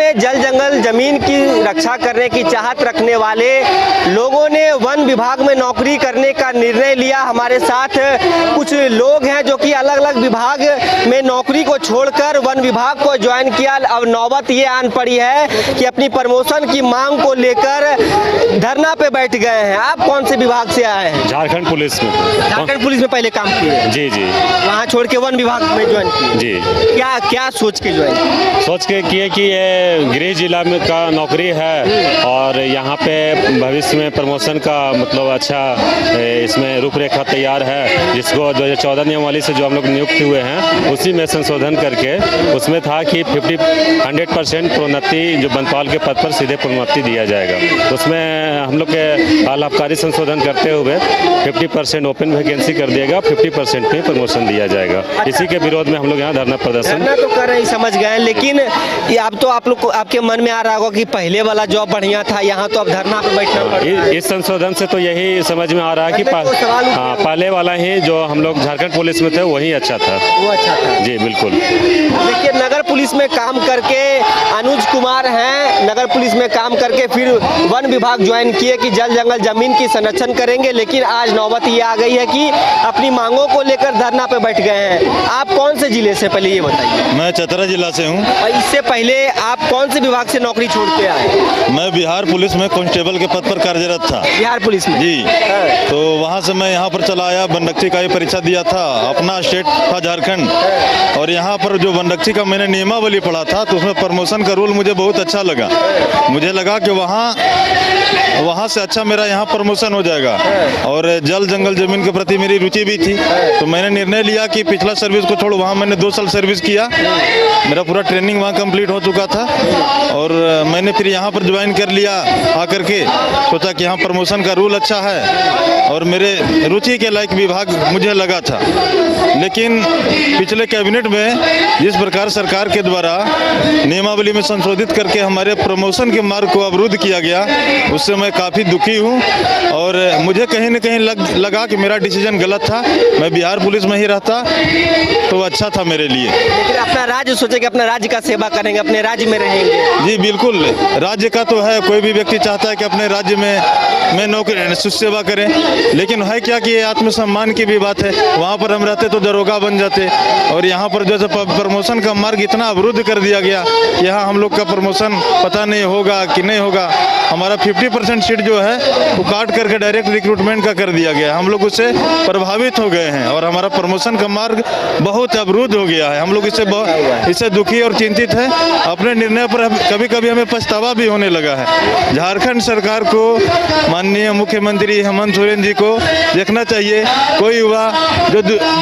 में जल जंगल जमीन की रक्षा करने की चाहत रखने वाले लोगों ने वन विभाग में नौकरी करने का निर्णय लिया। हमारे साथ कुछ लोग हैं जो कि अलग अलग विभाग में नौकरी को छोड़कर वन विभाग को ज्वाइन किया। अब नौबत ये आन पड़ी है कि अपनी प्रमोशन की मांग को लेकर धरना पे बैठ गए हैं। आप कौन से विभाग से आए हैं? झारखंड पुलिस में। झारखंड पुलिस में पहले काम किए? जी जी। वहाँ छोड़ के वन विभाग में ज्वाइन किए? जी। क्या क्या सोच के ज्वाइन? सोच के किए कि ये गृह जिला में का नौकरी है और यहाँ पे भविष्य में प्रमोशन का मतलब अच्छा इसमें रूपरेखा तैयार है, जिसको 2014 नियमावली से जो हम लोग नियुक्त हुए हैं उसी में संशोधन करके उसमें था कि 100% प्रोन्नति जो बनपाल के पद पर सीधे प्रोन्नति दिया जाएगा। उसमें हम लोग के लाभकारी संशोधन करते हुए 50% ओपन वैकेंसी कर दिया गया, 50% में प्रमोशन दिया जाएगा। इसी के विरोध में हम लोग यहाँ धरना प्रदर्शन तो कर रहे, समझ गए, लेकिन ये अब तो आप लोग को आपके मन में आ रहा होगा कि पहले वाला जॉब बढ़िया था, यहाँ तो अब धरना पे बैठना पड़ रहा है। इस संशोधन से तो यही समझ में आ रहा है कि पहले वाला ही जो हम लोग झारखंड पुलिस में थे वही अच्छा था। वो अच्छा था जी बिल्कुल। देखिए, नगर पुलिस में काम करके अनुज कुमार हैं, नगर पुलिस में काम करके फिर वन विभाग ज्वाइन किए कि जल जंगल जमीन की संरक्षण करेंगे, लेकिन आज नौबत ये आ गई है कि अपनी मांगों को लेकर धरना पे बैठ गए हैं। आप कौन से जिले से, पहले ये बताइए? मैं चतरा जिला से हूँ। और इससे पहले आप कौन से विभाग से नौकरी छोड़ के आए? मैं बिहार पुलिस में कांस्टेबल के पद पर कार्यरत था। बिहार पुलिस में? जी। तो वहाँ से मैं यहाँ पर चला आया, वनरक्षी का ही परीक्षा दिया था। अपना स्टेट था झारखंड, और यहाँ पर जो वनरक्षी का मैंने नियमावली पढ़ा था तो उसमें प्रमोशन का रूल मुझे बहुत अच्छा लगा। मुझे लगा कि वहाँ से अच्छा मेरा यहाँ प्रमोशन हो जाएगा, और जल जंगल जमीन के प्रति मेरी रुचि भी थी। तो मैंने निर्णय लिया कि पिछला सर्विस को छोड़, वहाँ मैंने 2 साल सर्विस किया, मेरा पूरा ट्रेनिंग वहाँ कंप्लीट हो चुका था, और मैंने फिर यहाँ पर ज्वाइन कर लिया। आकर के सोचा कि यहाँ प्रमोशन का रूल अच्छा है और मेरे रुचि के लायक विभाग मुझे लगा था। लेकिन पिछले कैबिनेट में जिस प्रकार सरकार के द्वारा नियमावली में संशोधित करके हमारे प्रमोशन के मार्ग को अवरुद्ध किया गया, उससे मैं काफ़ी दुखी हूँ, और मुझे कहीं न कहीं लगा कि मेरा डिसीजन गलत था। मैं बिहार पुलिस में ही रहता तो अच्छा था मेरे लिए। लेकिन अपना राज्य सोचे कि अपना राज्य का सेवा करेंगे, अपने राज्य में रहेंगे। जी बिल्कुल, राज्य का तो है, कोई भी व्यक्ति चाहता है कि अपने राज्य में नौकरी सेवा करें, लेकिन है क्या कि ये आत्मसम्मान की भी बात है। वहाँ पर हम रहते तो दरोगा बन जाते, और यहाँ पर जैसे प्रमोशन का मार्ग इतना अवरुद्ध कर दिया गया, यहाँ हम लोग का प्रमोशन पता नहीं होगा कि नहीं होगा। हमारा 50% सीट जो है वो काट करके डायरेक्ट रिक्रूटमेंट का कर दिया गया। हम लोग उससे प्रभावित हो गए हैं, और हमारा प्रमोशन का मार्ग बहुत अवरुद्ध हो गया है। हम लोग इससे दुखी और चिंतित है। अपने निर्णय पर कभी कभी हमें पछतावा भी होने लगा है। झारखंड सरकार को, माननीय मुख्यमंत्री हेमंत सोरेन जी को देखना चाहिए, कोई युवा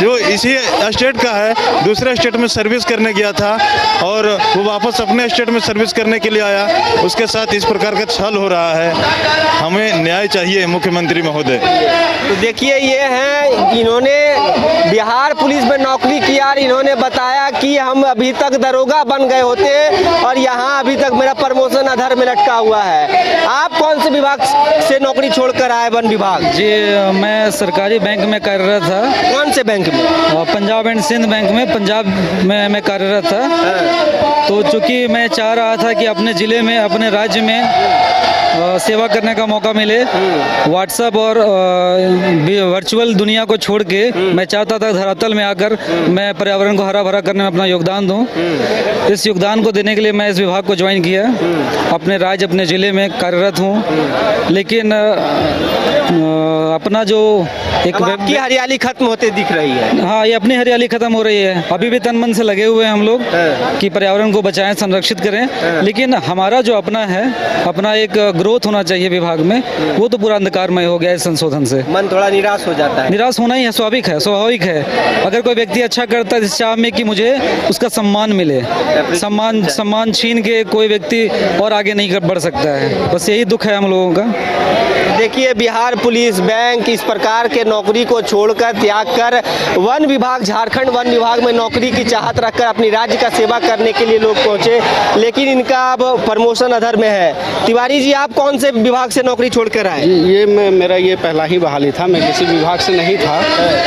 जो इसी स्टेट का है दूसरे स्टेट में सर्विस करने गया था और वो वापस अपने स्टेट में सर्विस करने के लिए आया, उसके साथ इस प्रकार का छल हो रहा है। हमें न्याय चाहिए मुख्यमंत्री महोदय। तो देखिए, ये हैं, इन्होंने बिहार पुलिस में नौकरी किया और इन्होंने बताया कि हम अभी तक दरोगा बन गए होते और यहाँ अभी तक मेरा प्रमोशन अधर में लटका हुआ है। आप कौन से विभाग से नौकरी छोड़कर आए? वन विभाग? जी, मैं सरकारी बैंक में कार्यरत था। कौन से बैंक में? पंजाब एंड सिंध बैंक में, पंजाब में मैं कार्यरत था। तो चूँकि मैं चाह रहा था कि अपने ज़िले में, अपने राज्य में सेवा करने का मौका मिले, व्हाट्सएप और वर्चुअल दुनिया को छोड़ के मैं चाहता था धरातल में आकर मैं पर्यावरण को हरा भरा करने में अपना योगदान दूं। इस योगदान को देने के लिए मैं इस विभाग को ज्वाइन किया। अपने राज्य, अपने ज़िले में कार्यरत हूं, लेकिन अपना जो एक आपकी हरियाली खत्म होते दिख रही है। हाँ, ये अपनी हरियाली खत्म हो रही है। अभी भी तन मन से लगे हुए हैं हम लोग कि पर्यावरण को बचाएं, संरक्षित करें, लेकिन हमारा जो अपना है, अपना एक ग्रोथ होना चाहिए विभाग में, वो तो पूरा अंधकारमय हो गया है इस संशोधन से। मन थोड़ा निराश हो जाता है। निराश होना ही है, स्वाभाविक है। अगर कोई व्यक्ति अच्छा करता है इस चाह में कि मुझे उसका सम्मान मिले, सम्मान छीन के कोई व्यक्ति और आगे नहीं बढ़ सकता है। बस यही दुख है हम लोगों का। देखिए, बिहार पुलिस, बैंक इस प्रकार के नौकरी को छोड़कर त्याग कर वन विभाग, झारखंड वन विभाग में नौकरी की चाहत रखकर अपनी राज्य का सेवा करने के लिए लोग पहुंचे, लेकिन इनका अब प्रमोशन अधर में है। तिवारी जी, आप कौन से विभाग से नौकरी छोड़कर आए? ये मेरा ये पहला ही बहाली था। मैं किसी विभाग से नहीं था,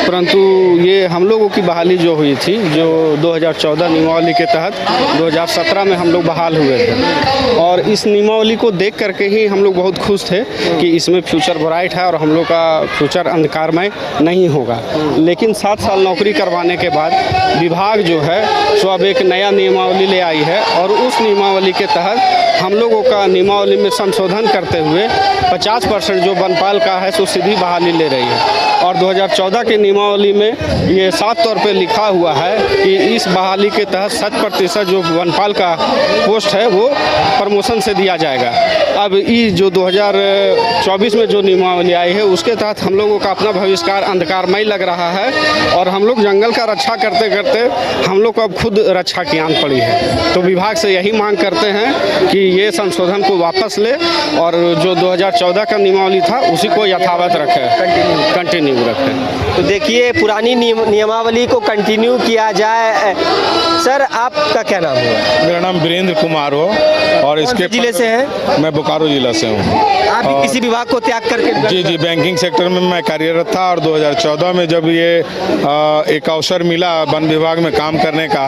परंतु ये हम लोगों की बहाली जो हुई थी, जो 2014 नियमावली के तहत 2017 में हम लोग बहाल हुए थे, और इस नियमावली को देख करके ही हम लोग बहुत खुश थे कि इसमें फ्यूचर ब्राइट है और हम लोग का फ्यूचर अंधकारमय नहीं होगा। लेकिन 7 साल नौकरी करवाने के बाद विभाग जो है सो अब एक नया नियमावली ले आई है, और उस नियमावली के तहत हम लोगों का नियमावली में संशोधन करते हुए 50% जो वनपाल का है सो सीधी बहाली ले रही है। और 2014 के नियमावली में ये साफ तौर पे लिखा हुआ है कि इस बहाली के तहत 100% जो वनपाल का पोस्ट है वो प्रमोशन से दिया जाएगा। अब ये जो 2024 में जो नियमावली आई है उसके तहत हम लोगों का अपना भविष्यकार अंधकारमय लग रहा है, और हम लोग जंगल का रक्षा करते करते हम लोग को अब खुद रक्षा की आन पड़ी है। तो विभाग से यही मांग करते हैं कि ये संशोधन को वापस ले, और जो 2014 का नियमावली था उसी को यथावत रखें, कंटिन्यू रखें। तो देखिए, पुरानी नियमावली को कंटिन्यू किया जाए। सर, आपका क्या नाम हुआ? मेरा नाम वीरेंद्र कुमार हो, और इसके जिले से हैं? मैं बोकारो जिला से हूँ। आप भी किसी विभाग को त्याग करके? जी, बैंकिंग सेक्टर में मैं कार्यरत था, और 2014 में जब ये एक अवसर मिला वन विभाग में काम करने का,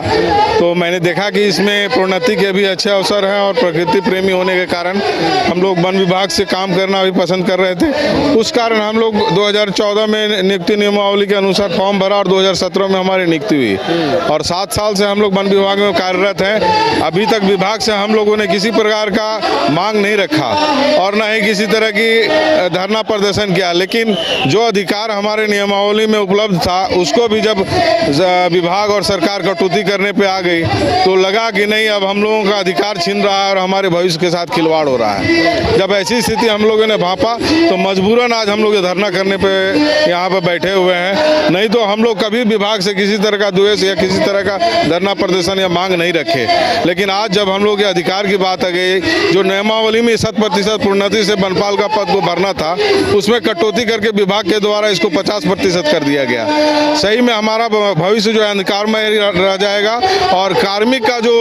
तो मैंने देखा कि इसमें प्रोन्नति के भी अच्छे अवसर हैं, और प्रकृति प्रेमी होने के कारण हम लोग वन विभाग से काम करना भी पसंद कर रहे थे। उस कारण हम लोग 2014 में नियुक्ति नियमावली के अनुसार फॉर्म भरा, और 2017 में हमारी नियुक्ति हुई, और 7 साल से हम लोग वन विभाग में कार्यरत हैं। अभी तक विभाग से हम लोगों ने किसी प्रकार का मांग नहीं रखा, और न ही किसी तरह की धरना प्रदर्शन किया, लेकिन जो अधिकार हमारे नियमावली में उपलब्ध था उसको भी जब विभाग और सरकार कटौती करने पे आ गई, तो लगा कि नहीं, अब हम लोगों का अधिकार छीन रहा है और हमारे भविष्य के साथ खिलवाड़ हो रहा है। जब ऐसी स्थिति हम लोगों ने भांपा, तो मजबूरन आज हम लोग ये धरना करने पे यहाँ पे बैठे हुए हैं। नहीं तो हम लोग कभी विभाग से किसी तरह का द्वेष या किसी तरह का धरना प्रदर्शन या मांग नहीं रखे, लेकिन आज जब हम लोग के अधिकार की बात आ गई, जो नियमावली में 100% प्रोन्नति से वनपाल का पद को भरना था, उसमें कटौती करके विभाग के द्वारा इसको 50% कर दिया गया। सही में हमारा भविष्य जो है अंधकारमय रह जाएगा, और कार्मिक का जो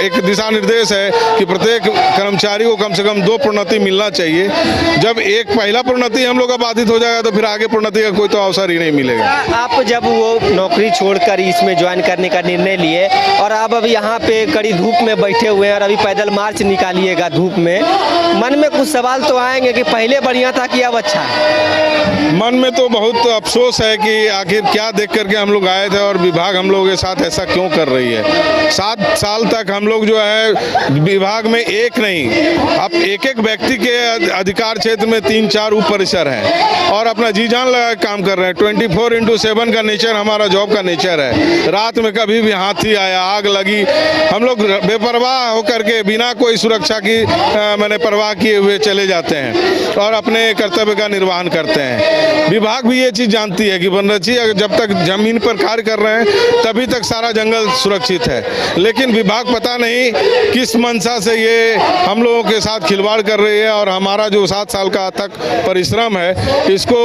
एक दिशा निर्देश है कि प्रत्येक कर्मचारी को कम से कम 2 प्रोन्नति मिलना चाहिए। जब एक पहला प्रोन्नति हम लोग का बाधित हो जाएगा, तो फिर आगे प्रोन्नति का कोई तो अवसर ही नहीं मिलेगा। आप जब वो नौकरी छोड़कर इसमें ज्वाइन करने का निर्णय लिए, और आप अब यहाँ पे कड़ी धूप में बैठे हुए हैं, और अभी पैदल मार्च निकालिएगा धूप में, मन में कुछ सवाल तो आएंगे कि पहले बढ़िया था कि अब अच्छा है? मन में तो बहुत अफसोस है कि आखिर क्या देख करके हम लोग आए थे, और विभाग हम लोगों के साथ ऐसा क्यों कर रही है। 7 साल तक हम लोग जो है विभाग में एक नहीं, अब एक व्यक्ति के अधिकार क्षेत्र में 3-4 उप परिसर हैं, और अपना जी जान लगा काम कर रहे हैं। 24/7 का नेचर हमारा जॉब का नेचर है। रात में कभी भी हाथी आया, आग लगी, हम लोग बेपरवाह होकर के बिना कोई सुरक्षा की मैंने परवाह किए हुए चले जाते हैं, और अपने कर्तव्य का निर्वहन करते हैं। विभाग भी ये चीज़ जानती है कि वनरक्षी जब तक जमीन पर कार्य कर रहे हैं तभी तक सारा जंगल सुरक्षित है, लेकिन विभाग पता नहीं किस मंशा से ये हम लोगों के साथ खिलवाड़ कर रही है, और हमारा जो 7 साल का अथक परिश्रम है इसको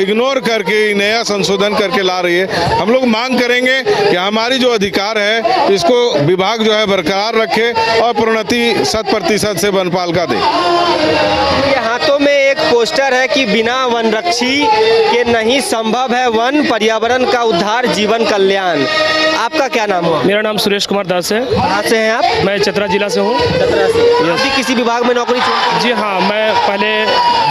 इग्नोर करके नया संशोधन करके ला रही है। हम लोग मांग करेंगे कि हमारी जो अधिकार है इसको विभाग जो है बरकरार रखे, और प्रोन्नति 100% से वनपाल का दे। ये हाथों में एक पोस्टर है कि बिना वनरक्षी के नहीं संभव है वन, पर्यावरण का उद्धार, जीवन कल्याण। आपका क्या नाम हुआ? मेरा नाम सुरेश कुमार दास है। कहाँ से हैं आप? मैं चतरा जिला से हूँ। चतरा से। आप भी किसी विभाग में नौकरी छोड़? जी हाँ, मैं पहले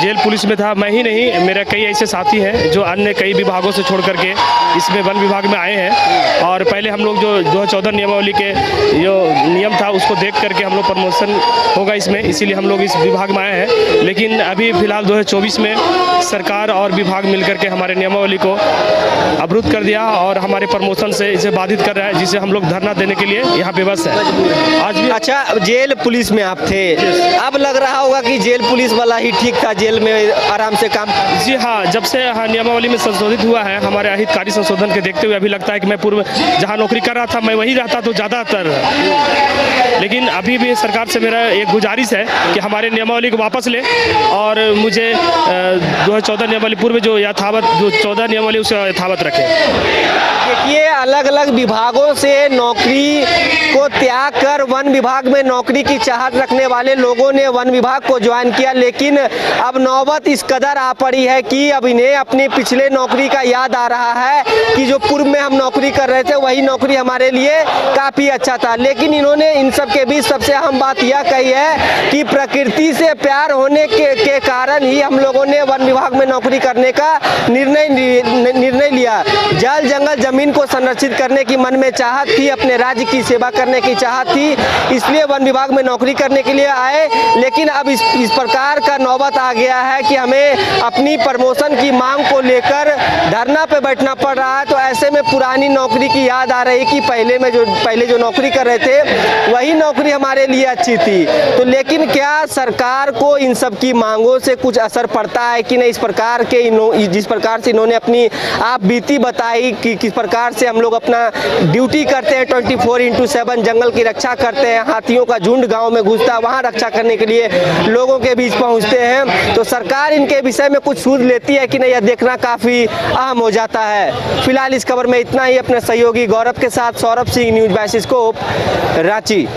जेल पुलिस में था। मैं ही नहीं, मेरे कई ऐसे साथी हैं जो अन्य कई विभागों से छोड़ करके इसमें वन विभाग में आए हैं, और पहले हम लोग जो 2014 नियमावली के जो नियम था उसको देख करके हम लोग प्रमोशन होगा इसमें, इसीलिए हम लोग इस विभाग में आए हैं। लेकिन अभी फिलहाल 2024 में सरकार और विभाग मिलकर के हमारे नियमावली को अवरुद्ध कर दिया, और हमारे प्रमोशन से इसे बाधित संशोधित कर रहा है, जिसे हम लोग धरना देने के लिए यहाँ बेबस है। आज भी अच्छा, जेल पुलिस में आप थे, अब लग रहा होगा कि जेल पुलिस वाला ही ठीक था, जेल में आराम से काम। जी हाँ, जब से नियमावली में संशोधित हुआ है, हमारे अहितकारी संशोधन के देखते हुए अभी लगता है कि मैं पूर्व जहाँ नौकरी कर रहा था मैं वहीं रहता तो ज़्यादातर। लेकिन अभी भी सरकार से मेरा एक गुजारिश है कि हमारे नियमावली को वापस ले और मुझे 2014 नियमावली पूर्व जो यथावत, जो 14 नियमावली उसे यथावत रखे। देखिए, अलग अलग विभागों से नौकरी को त्याग कर वन विभाग में नौकरी की चाहत रखने वाले लोगों ने वन विभाग को ज्वाइन किया, लेकिन अब नौबत इस कदर आ पड़ी है कि अब इन्हें अपनी पिछले नौकरी का याद आ रहा है कि जो पूर्व में हम नौकरी कर रहे थे वही नौकरी हमारे लिए काफ़ी अच्छा था। लेकिन इन्होंने इन सब के बीच सबसे अहम बात यह कही है कि प्रकृति से प्यार होने के कारण ही हम लोगों ने वन विभाग में नौकरी करने का निर्णय लिया। जल जंगल जमीन को संरक्षित करने की मन में चाहत थी, अपने राज्य की सेवा करने की चाहत थी, इसलिए वन विभाग में नौकरी करने के लिए आए। लेकिन अब इस प्रकार का नौबत आ गया है कि हमें अपनी प्रमोशन की मांग को लेकर धरना पे बैठना पड़ रहा है। तो ऐसे में पुरानी नौकरी की याद आ रही कि पहले जो नौकरी कर रहे थे वही नौकरी हमारे लिए अच्छी थी। तो लेकिन क्या सरकार को इन सब की मांगों से कुछ असर पड़ता है कि नहीं? इस प्रकार के जिस प्रकार से इन्होंने अपनी आप बीती बताई कि किस प्रकार से हम लोग अपना ड्यूटी करते हैं, 24/7 जंगल की रक्षा करते हैं, हाथियों का झुंड गांव में घुसता है, वहां रक्षा करने के लिए लोगों के बीच पहुंचते हैं। तो सरकार इनके विषय में कुछ सूझ लेती है कि नहीं, यह देखना काफ़ी अहम हो जाता है। फिलहाल इस खबर में इतना ही। अपने सहयोगी गौरव के साथ सौरभ सिंह, न्यूज़ बाइस्कोप, रांची।